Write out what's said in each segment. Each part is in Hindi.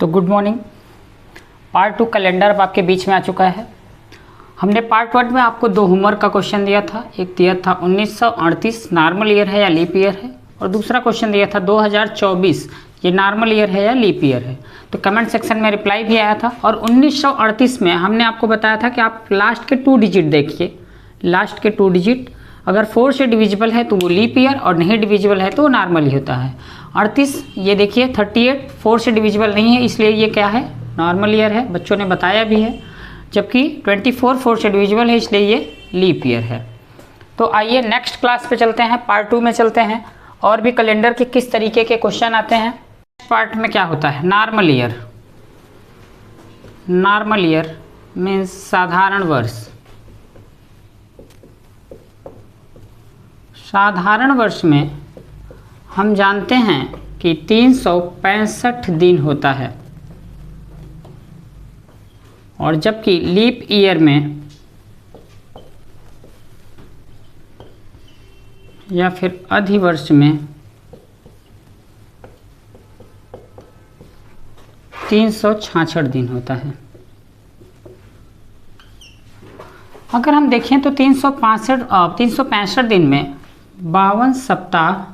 तो गुड मॉर्निंग। पार्ट 2 कैलेंडर अब आपके बीच में आ चुका है। हमने पार्ट 1 में आपको 2 होमवर्क का क्वेश्चन दिया था। एक दिया था 1938 नॉर्मल ईयर है या लीप ईयर है, और दूसरा क्वेश्चन दिया था 2024 ये नॉर्मल ईयर है या लीप ईयर है। तो कमेंट सेक्शन में रिप्लाई भी आया था। और 1938 में हमने आपको बताया था कि आप लास्ट के 2 डिजिट देखिए, लास्ट के 2 डिजिट अगर 4 से डिविजिबल है तो वो लीप ईयर, और नहीं डिविजिबल है तो वो नॉर्मल ही होता है। 38 ये देखिए 38 4 से डिविजिबल नहीं है, इसलिए ये क्या है, नॉर्मल ईयर है, बच्चों ने बताया भी है। जबकि 24 4 से डिविजिबल है, इसलिए ये लीप ईयर है। तो आइए नेक्स्ट क्लास पे चलते हैं, पार्ट 2 में चलते हैं और भी कैलेंडर के किस तरीके के क्वेश्चन आते हैं। पार्ट में क्या होता है, normal year. Normal year means साधारण वर्ष। साधारण वर्ष में हम जानते हैं कि 365 दिन होता है, और जबकि लीप ईयर में या फिर अधिवर्ष में 366 दिन होता है। अगर हम देखें तो 365 दिन में 52 सप्ताह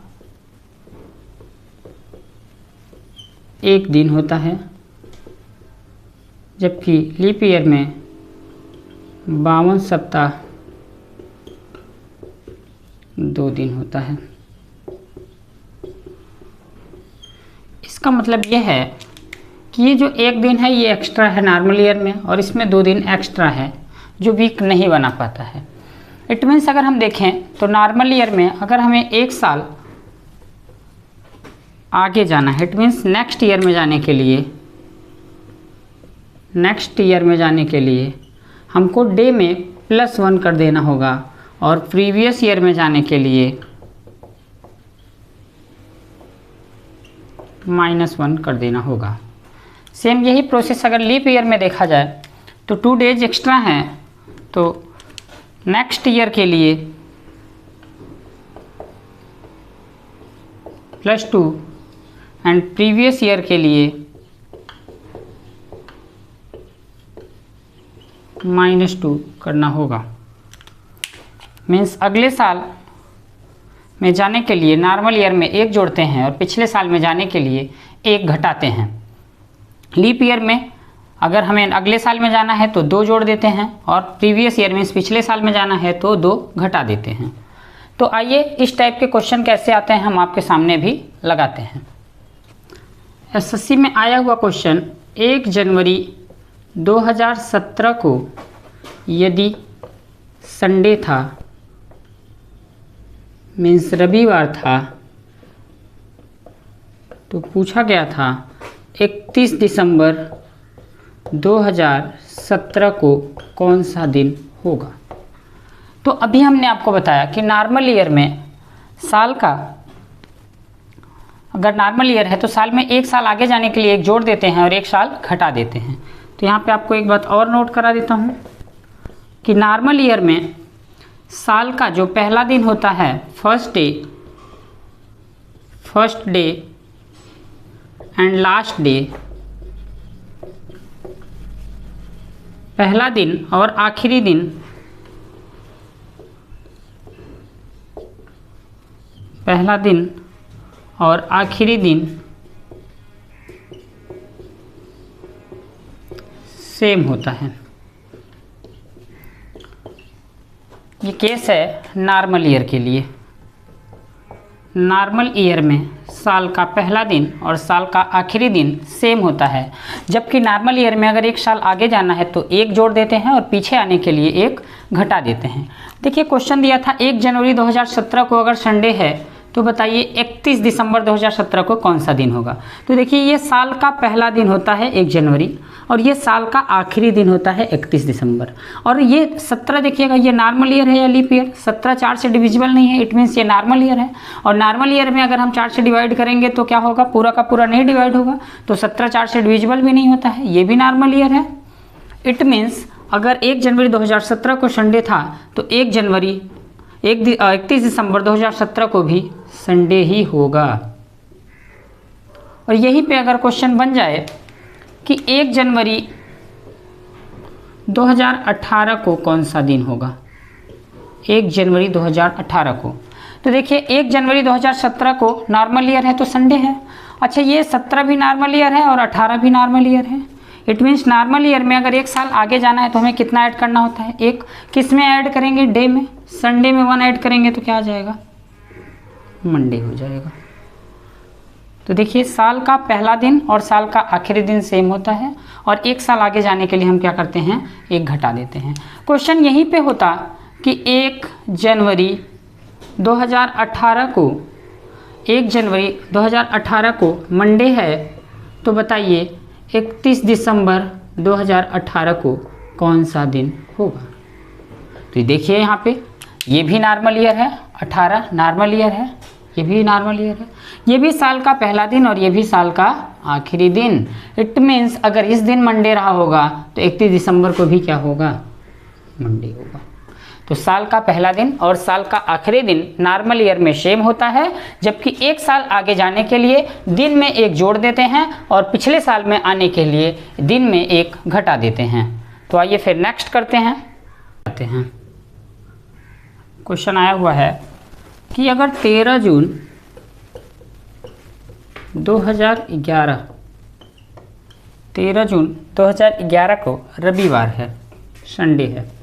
एक दिन होता है, जबकि लीप ईयर में 52 सप्ताह 2 दिन होता है। इसका मतलब यह है कि ये जो एक दिन है ये एक्स्ट्रा है नॉर्मल ईयर में, और इसमें 2 दिन एक्स्ट्रा है जो वीक नहीं बना पाता है। इट मीन्स अगर हम देखें तो नॉर्मल ईयर में अगर हमें 1 साल आगे जाना है, इट मीन्स नेक्स्ट ईयर में जाने के लिए, नेक्स्ट ईयर में जाने के लिए हमको डे में +1 कर देना होगा, और प्रीवियस ईयर में जाने के लिए -1 कर देना होगा। सेम यही प्रोसेस अगर लीप ईयर में देखा जाए तो 2 डेज एक्स्ट्रा हैं, तो नेक्स्ट ईयर के लिए +2 एंड प्रीवियस ईयर के लिए -2 करना होगा। मीन्स अगले साल में जाने के लिए नॉर्मल ईयर में 1 जोड़ते हैं और पिछले साल में जाने के लिए 1 घटाते हैं। लीप ईयर में अगर हमें अगले साल में जाना है तो 2 जोड़ देते हैं, और प्रीवियस ईयर मीन्स पिछले साल में जाना है तो 2 घटा देते हैं। तो आइए इस टाइप के क्वेश्चन कैसे आते हैं हम आपके सामने भी लगाते हैं। एसएससी में आया हुआ क्वेश्चन, 1 जनवरी 2017 को यदि संडे था, मीन्स रविवार था, तो पूछा गया था 31 दिसंबर 2017 को कौन सा दिन होगा। तो अभी हमने आपको बताया कि नॉर्मल ईयर में साल का, अगर नॉर्मल ईयर है तो साल में 1 साल आगे जाने के लिए 1 जोड़ देते हैं और 1 साल घटा देते हैं। तो यहाँ पे आपको एक बात और नोट करा देता हूँ कि नॉर्मल ईयर में साल का जो पहला दिन होता है, first day and last day, पहला दिन और आखिरी दिन, पहला दिन और आखिरी दिन सेम होता है। ये केस है नॉर्मल ईयर के लिए। नॉर्मल ईयर में साल का पहला दिन और साल का आखिरी दिन सेम होता है, जबकि नॉर्मल ईयर में अगर 1 साल आगे जाना है तो 1 जोड़ देते हैं और पीछे आने के लिए 1 घटा देते हैं। देखिए क्वेश्चन दिया था 1 जनवरी 2017 को अगर संडे है तो बताइए 31 दिसंबर 2017 को कौन सा दिन होगा। तो देखिए ये साल का पहला दिन होता है 1 जनवरी, और ये साल का आखिरी दिन होता है 31 दिसंबर। और ये 17 देखिएगा, ये नॉर्मल ईयर है या लीप ईयर। 17 4 से डिविजिबल नहीं है, इट मीन्स ये नॉर्मल ईयर है। और नॉर्मल ईयर में अगर हम 4 से डिवाइड करेंगे तो क्या होगा, पूरा का पूरा नहीं डिवाइड होगा, तो 17 4 से डिविजिबल भी नहीं होता है, ये भी नॉर्मल ईयर है। इट मीन्स अगर 1 जनवरी 2017 को संडे था तो 31 दिसंबर 2017 को भी संडे ही होगा। और यहीं पे अगर क्वेश्चन बन जाए कि 1 जनवरी 2018 को कौन सा दिन होगा। 1 जनवरी 2018 को, तो देखिए 1 जनवरी 2017 को नॉर्मल ईयर है तो संडे है। अच्छा, ये 17 भी नॉर्मल ईयर है और 18 भी नॉर्मल ईयर है। इट मीन्स नॉर्मल ईयर में अगर 1 साल आगे जाना है तो हमें कितना ऐड करना होता है, एक किस में ऐड करेंगे, डे में। संडे में 1 ऐड करेंगे तो क्या आ जाएगा, मंडे हो जाएगा। तो देखिए साल का पहला दिन और साल का आखिरी दिन सेम होता है और 1 साल आगे जाने के लिए हम क्या करते हैं, 1 घटा देते हैं। क्वेश्चन यहीं पे होता कि 1 जनवरी 2018 को 1 जनवरी 2018 को मंडे है, तो बताइए 31 दिसंबर 2018 को कौन सा दिन होगा। तो देखिए यहाँ पे ये भी नॉर्मल ईयर है, 18 नॉर्मल ईयर है, ये भी नॉर्मल ईयर है, ये भी साल का पहला दिन और ये भी साल का आखिरी दिन। इट मीन्स अगर इस दिन मंडे रहा होगा तो 31 दिसंबर को भी क्या होगा, मंडे होगा। तो साल का पहला दिन और साल का आखिरी दिन नॉर्मल ईयर में सेम होता है, जबकि 1 साल आगे जाने के लिए दिन में 1 जोड़ देते हैं और पिछले साल में आने के लिए दिन में 1 घटा देते हैं। तो आइए फिर नेक्स्ट करते हैं। क्वेश्चन आया हुआ है कि अगर 13 जून 2011 को रविवार है, संडे है,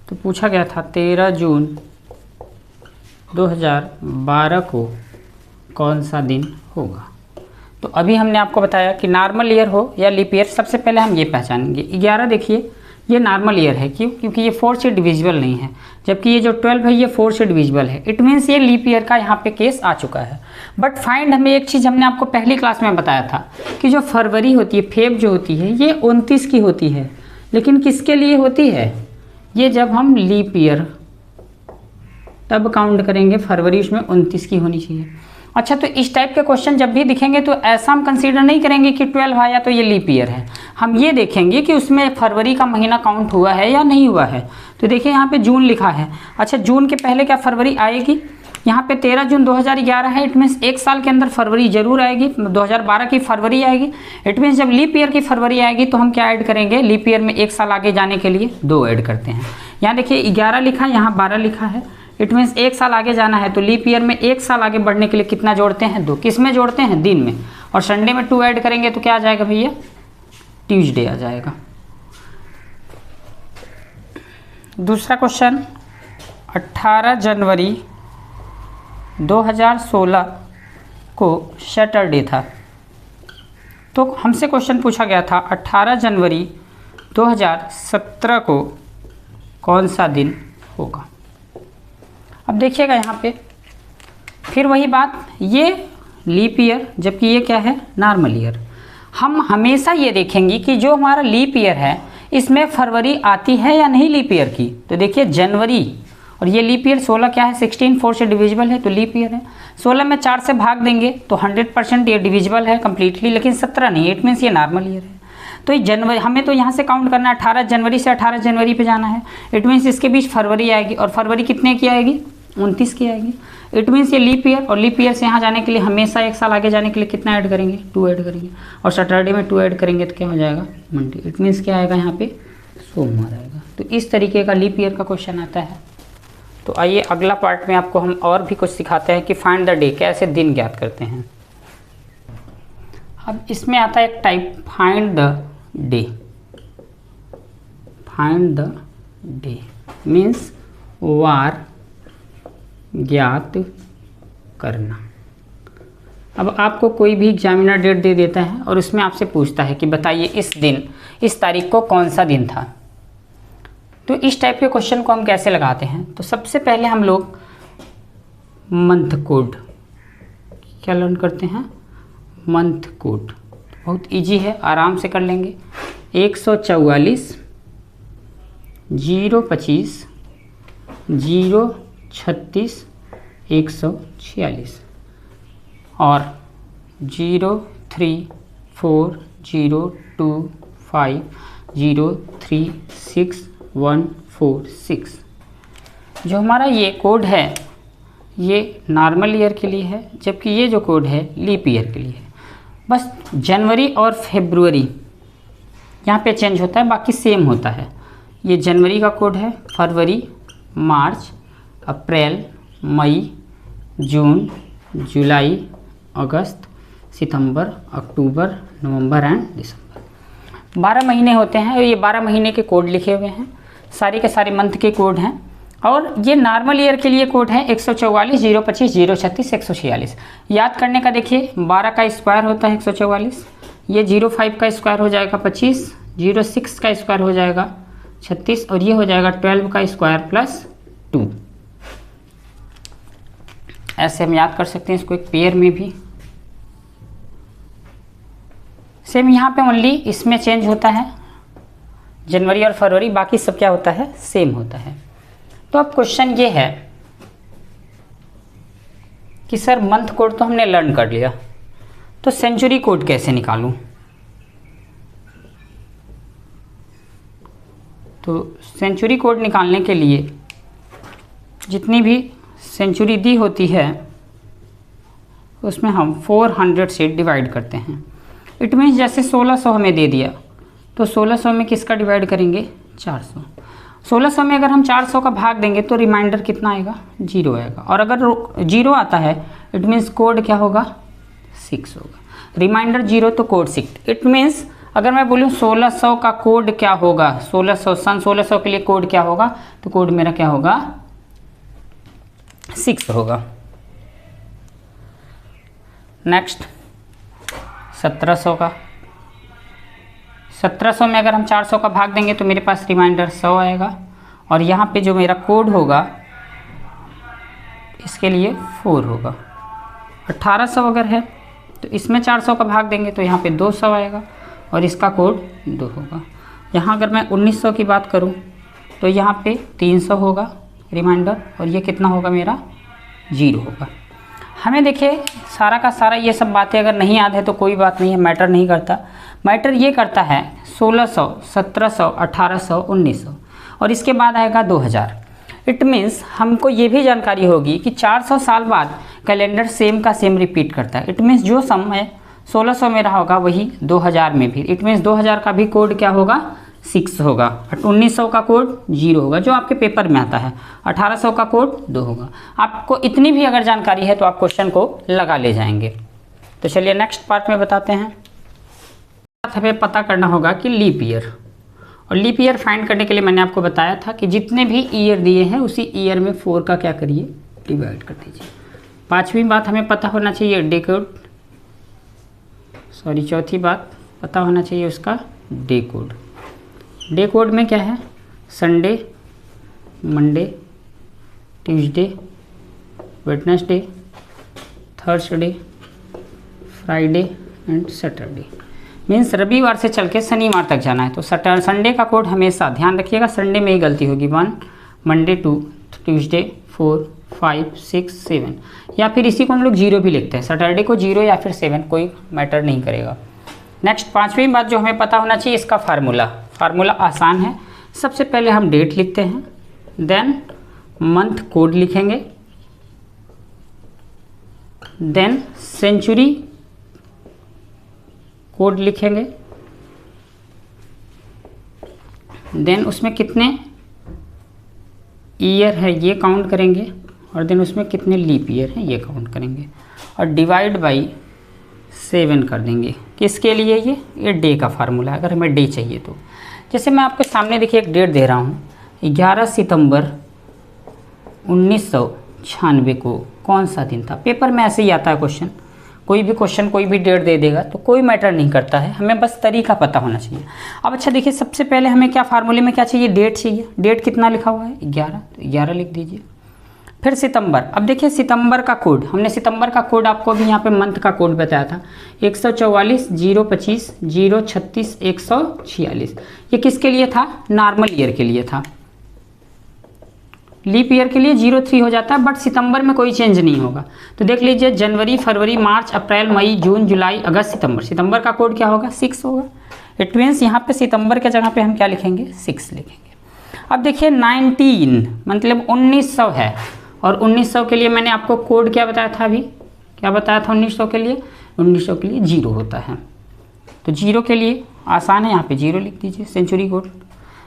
तो पूछा गया था 13 जून 2012 को कौन सा दिन होगा। तो अभी हमने आपको बताया कि नॉर्मल ईयर हो या लीप ईयर, सबसे पहले हम ये पहचानेंगे। 11 देखिए ये नॉर्मल ईयर है, क्यों, क्योंकि ये 4 से डिविजिबल नहीं है, जबकि ये जो 12 है ये 4 से डिविजिबल है। इट मीन्स ये लीप ईयर का यहाँ पे केस आ चुका है। बट फाइंड हमें एक चीज़ हमने आपको पहली क्लास में बताया था कि जो फरवरी होती है, फेब जो होती है, ये 29 की होती है, लेकिन किसके लिए होती है, ये जब हम लीप ईयर तब काउंट करेंगे, फरवरी उसमें 29 की होनी चाहिए। अच्छा, तो इस टाइप के क्वेश्चन जब भी दिखेंगे तो ऐसा हम कंसीडर नहीं करेंगे कि 12 आया तो ये लीप ईयर है, हम ये देखेंगे कि उसमें फरवरी का महीना काउंट हुआ है या नहीं हुआ है। तो देखिए यहाँ पे जून लिखा है, अच्छा जून के पहले क्या फरवरी आएगी, यहाँ पे 13 जून 2011 है, इट मीन्स 1 साल के अंदर फरवरी जरूर आएगी, 2012 की फरवरी आएगी। इट मीन्स जब लीप ईयर की फरवरी आएगी तो हम क्या ऐड करेंगे, लीप ईयर में 1 साल आगे जाने के लिए 2 ऐड करते हैं। यहाँ देखिए 11 लिखा है, यहाँ 12 लिखा है, इट मीन्स 1 साल आगे जाना है तो लीप ईयर में 1 साल आगे बढ़ने के लिए कितना जोड़ते हैं, 2। किस में जोड़ते हैं, दिन में, और संडे में 2 ऐड करेंगे तो क्या आ जाएगा भैया, ट्यूसडे आ जाएगा। दूसरा क्वेश्चन, 18 जनवरी 2016 को सैटरडे था, तो हमसे क्वेश्चन पूछा गया था 18 जनवरी 2017 को कौन सा दिन होगा। अब देखिएगा यहाँ पे फिर वही बात, ये लीप ईयर जबकि ये क्या है, नॉर्मल ईयर। हम हमेशा ये देखेंगे कि जो हमारा लीप ईयर है इसमें फरवरी आती है या नहीं लीप ईयर की। तो देखिए जनवरी और ये लीप ईयर 16 क्या है, 16 4 से डिविजिबल है तो लीप ईयर है। 16 में 4 से भाग देंगे तो 100% ये डिविजिबल है कम्प्लीटली, लेकिन 17 नहीं, इट मीन्स ये नॉर्मल ईयर है। तो ये जनवरी हमें तो यहाँ से काउंट करना है, 18 जनवरी से 18 जनवरी पे जाना है। इट मीन्स इसके बीच फरवरी आएगी और फरवरी कितने की आएगी, 29 की आएगी। इट मीन्स ये लीप ईयर, और लीप ईयर से यहाँ जाने के लिए हमेशा 1 साल आगे जाने के लिए कितना ऐड करेंगे, 2 ऐड करेंगे, और सैटरडे में 2 ऐड करेंगे तो क्या हो जाएगा, मंडे। इट मीन्स क्या आएगा यहाँ पे, सोमवार आएगा। तो इस तरीके का लीप ईयर का क्वेश्चन आता है। तो आइए अगला पार्ट में आपको हम और भी कुछ सिखाते हैं कि फाइंड द डे, कैसे दिन ज्ञात करते हैं। अब इसमें आता है एक type, find the day. Find the day means वार ज्ञात करना। अब आपको कोई भी एग्जामिनर डेट दे देता है और उसमें आपसे पूछता है कि बताइए इस दिन, इस तारीख को कौन सा दिन था। तो इस टाइप के क्वेश्चन को हम कैसे लगाते हैं, तो सबसे पहले हम लोग मंथ कोड क्या लर्न करते हैं, मंथ कोड। बहुत इजी है, आराम से कर लेंगे। 144 025 036 146 और 034025036 जो हमारा ये कोड है ये नॉर्मल ईयर के लिए है, जबकि ये जो कोड है लीप ईयर के लिए है। बस जनवरी और फरवरी यहाँ पे चेंज होता है, बाकी सेम होता है। ये जनवरी का कोड है, फरवरी, मार्च, अप्रैल, मई, जून, जुलाई, अगस्त, सितंबर, अक्टूबर, नवंबर एंड दिसंबर। 12 महीने होते हैं और ये 12 महीने के कोड लिखे हुए हैं, सारे के सारे मंथ के कोड हैं। और ये नॉर्मल ईयर के लिए कोड है 144, 025, 036, 146। याद करने का देखिए, 12 का स्क्वायर होता है 144, ये 05 का स्क्वायर हो जाएगा 25, 06 का स्क्वायर हो जाएगा 36 और ये हो जाएगा 12 का स्क्वायर प्लस 2। ऐसे हम याद कर सकते हैं इसको एक पेयर में भी। सेम यहाँ पे ओनली इसमें चेंज होता है जनवरी और फरवरी, बाकी सब क्या होता है, सेम होता है। तो अब क्वेश्चन ये है कि सर मंथ कोड तो हमने लर्न कर लिया, तो सेंचुरी कोड कैसे निकालूं? तो सेंचुरी कोड निकालने के लिए जितनी भी सेंचुरी दी होती है उसमें हम 400 से डिवाइड करते हैं। इट मीन्स जैसे 1600 हमें दे दिया तो 1600 में किसका डिवाइड करेंगे, 400। 1600 में अगर हम 400 का भाग देंगे तो रिमाइंडर कितना आएगा, 0 आएगा। और अगर 0 आता है इट मीन्स कोड क्या होगा, 6 होगा। रिमाइंडर 0 तो कोड 6। इट मीन्स अगर मैं बोलूँ 1600 का कोड क्या होगा, 1600 सन 1600 के लिए कोड क्या होगा, तो कोड मेरा क्या होगा, 6 होगा। नेक्स्ट 1700 का, 1700 में अगर हम 400 का भाग देंगे तो मेरे पास रिमाइंडर 100 आएगा। और यहाँ पे जो मेरा कोड होगा इसके लिए 4 होगा। 1800 अगर है तो इसमें 400 का भाग देंगे तो यहाँ पे 200 आएगा और इसका कोड 2 होगा। यहाँ अगर मैं 1900 की बात करूँ तो यहाँ पे 300 होगा रिमाइंडर और ये कितना होगा मेरा, 0 होगा। हमें देखिए सारा का सारा ये सब बातें अगर नहीं याद है तो कोई बात नहीं है, मैटर नहीं करता। मैटर ये करता है 1600, 1700, 1800, 1900 और इसके बाद आएगा 2000। इट मीन्स हमको ये भी जानकारी होगी कि 400 साल बाद कैलेंडर सेम का सेम रिपीट करता है। इट मीन्स जो समय 1600 में रहा होगा वही 2000 में भी। इट मीन्स 2000 का भी कोड क्या होगा, 6 होगा। 1900 का कोड 0 होगा जो आपके पेपर में आता है। 1800 का कोड 2 होगा। आपको इतनी भी अगर जानकारी है तो आप क्वेश्चन को लगा ले जाएंगे। तो चलिए नेक्स्ट पार्ट में बताते हैं। हमें पता करना होगा कि लीप ईयर, और लीप ईयर फाइंड करने के लिए मैंने आपको बताया था कि जितने भी ईयर दिए हैं उसी ईयर में 4 का क्या करिए, डिवाइड कर दीजिए। पांचवी बात हमें पता होना चाहिए डे कोड, चौथी बात पता होना चाहिए उसका डे कोड। डे कोड में क्या है, Sunday, Monday, Tuesday, Wednesday, Thursday, Friday and Saturday. Means रविवार से चल के शनिवार तक जाना है। तो संडे का कोड हमेशा ध्यान रखिएगा, संडे में ही गलती होगी, 1, मंडे 2, ट्यूसडे 4, 5, 6, 7 या फिर इसी को हम लोग 0 भी लिखते हैं। सैटरडे को 0 या फिर 7 कोई मैटर नहीं करेगा। नेक्स्ट पांचवी बात जो हमें पता होना चाहिए इसका फार्मूला आसान है। सबसे पहले हम डेट लिखते हैं, देन मंथ कोड लिखेंगे, देन सेंचुरी कोड लिखेंगे, देन उसमें कितने ईयर है ये काउंट करेंगे और देन उसमें कितने लीप ईयर हैं ये काउंट करेंगे और डिवाइड बाई 7 कर देंगे। किसके लिए, ये डे का फार्मूला है अगर हमें डे चाहिए तो। जैसे मैं आपके सामने देखिए एक डेट दे रहा हूँ, 11 सितंबर 1996 को कौन सा दिन था। पेपर में ऐसे ही आता है क्वेश्चन, कोई भी क्वेश्चन कोई भी डेट दे देगा तो कोई मैटर नहीं करता है, हमें बस तरीका पता होना चाहिए। अब अच्छा देखिए, सबसे पहले हमें क्या फार्मूले में क्या चाहिए, डेट चाहिए। डेट कितना लिखा हुआ है, 11, तो 11 लिख दीजिए। फिर सितंबर, अब देखिए सितंबर का कोड, हमने सितंबर का कोड आपको भी यहाँ पे मंथ का कोड बताया था, 144, 025, 036, 146। ये किसके लिए था, नॉर्मल ईयर के लिए था। लीप ईयर के लिए 03 हो जाता है, बट सितंबर में कोई चेंज नहीं होगा। तो देख लीजिए जनवरी, फरवरी, मार्च, अप्रैल, मई, जून, जुलाई, अगस्त, सितंबर। सितंबर का कोड क्या होगा, 6 होगा। इट मीन्स यहाँ पे सितंबर के जगह पे हम क्या लिखेंगे, 6 लिखेंगे। अब देखिए 19 मतलब 1900 है और 1900 के लिए मैंने आपको कोड क्या बताया था, अभी क्या बताया था 1900 के लिए, 1900 के लिए 0 होता है। तो 0 के लिए आसान है, यहाँ पे 0 लिख दीजिए, सेंचुरी कोड।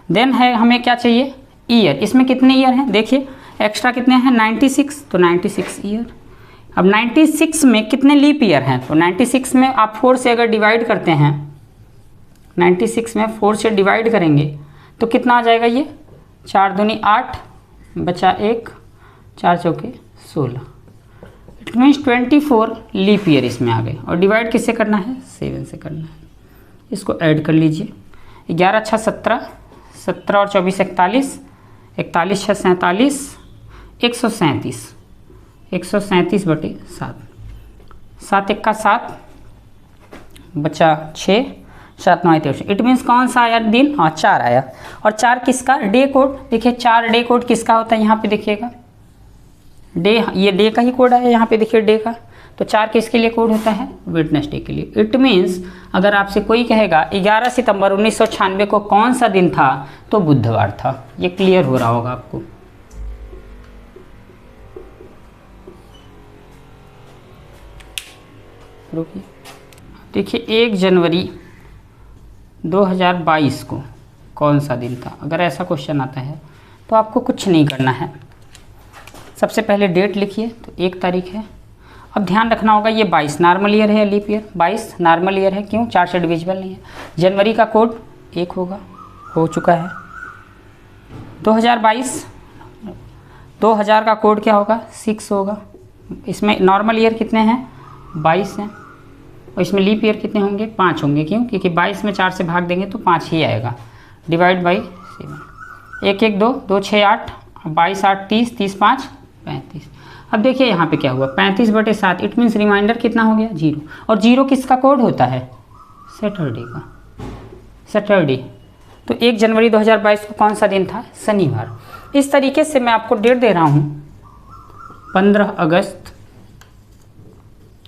देन है हमें क्या चाहिए, ईयर। इसमें कितने ईयर हैं देखिए, एक्स्ट्रा कितने हैं 96, तो 96 ईयर। अब 96 में कितने लीप ईयर हैं, तो 96 में आप 4 से अगर डिवाइड करते हैं, 96 में 4 से डिवाइड करेंगे तो कितना आ जाएगा, ये 4 दूनी 8 बचा 1, 4 चौके 16। इट मीन्स 24 लीप ईयर इसमें आ गए। और डिवाइड किससे करना है, 7 से करना है। इसको ऐड कर लीजिए, 11 छः 17, 17 और 24 41, 41 छः 47, 137, 137 बटे 7, 7 1 का 7 बचा 6, 7 9 23। इट मीन्स कौन सा आया दिन, हाँ 4 आया। और 4 किसका, डे कोड। देखिए 4 डे कोड किसका होता है, यहाँ पे देखिएगा डे, ये डे का ही कोड है यहाँ पे देखिए डे का। तो 4 किसके लिए कोड होता है, वेडनेसडे के लिए। इट मीन्स अगर आपसे कोई कहेगा 11 सितंबर 1996 को कौन सा दिन था, तो बुधवार था। ये क्लियर हो रहा होगा आपको। रुकिए, देखिए 1 जनवरी 2022 को कौन सा दिन था। अगर ऐसा क्वेश्चन आता है तो आपको कुछ नहीं करना है, सबसे पहले डेट लिखिए, तो 1 तारीख है। अब ध्यान रखना होगा ये 22 नॉर्मल ईयर है, लीप ईयर 22 नॉर्मल ईयर है, क्यों 4 से डिविजिबल नहीं है। जनवरी का कोड 1 होगा, हो चुका है। 2000 का कोड क्या होगा, 6 होगा। इसमें नॉर्मल ईयर कितने हैं, 22 हैं। और इसमें लीप ईयर कितने होंगे, 5 होंगे, क्यों, क्योंकि 22 में 4 से भाग देंगे तो 5 ही आएगा। Divide by 7, 1 1 2 2 6 8, 22 8 30, 30 5 35। अब देखिए यहाँ पे क्या हुआ, 35 बटे 7। इट मीन्स रिमाइंडर कितना हो गया, 0। और 0 किसका कोड होता है, सैटरडे का, सैटरडे। तो 1 जनवरी 2022 को कौन सा दिन था, शनिवार। इस तरीके से मैं आपको डेट दे रहा हूँ 15 अगस्त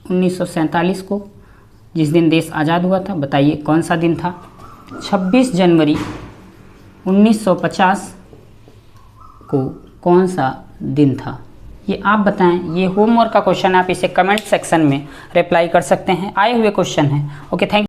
1947 को, जिस दिन देश आज़ाद हुआ था। बताइए कौन सा दिन था। 26 जनवरी 1950 को कौन सा दिन था, ये आप बताएं। ये होमवर्क का क्वेश्चन है, आप इसे कमेंट सेक्शन में रिप्लाई कर सकते हैं। आए हुए क्वेश्चन है। Okay, thank you.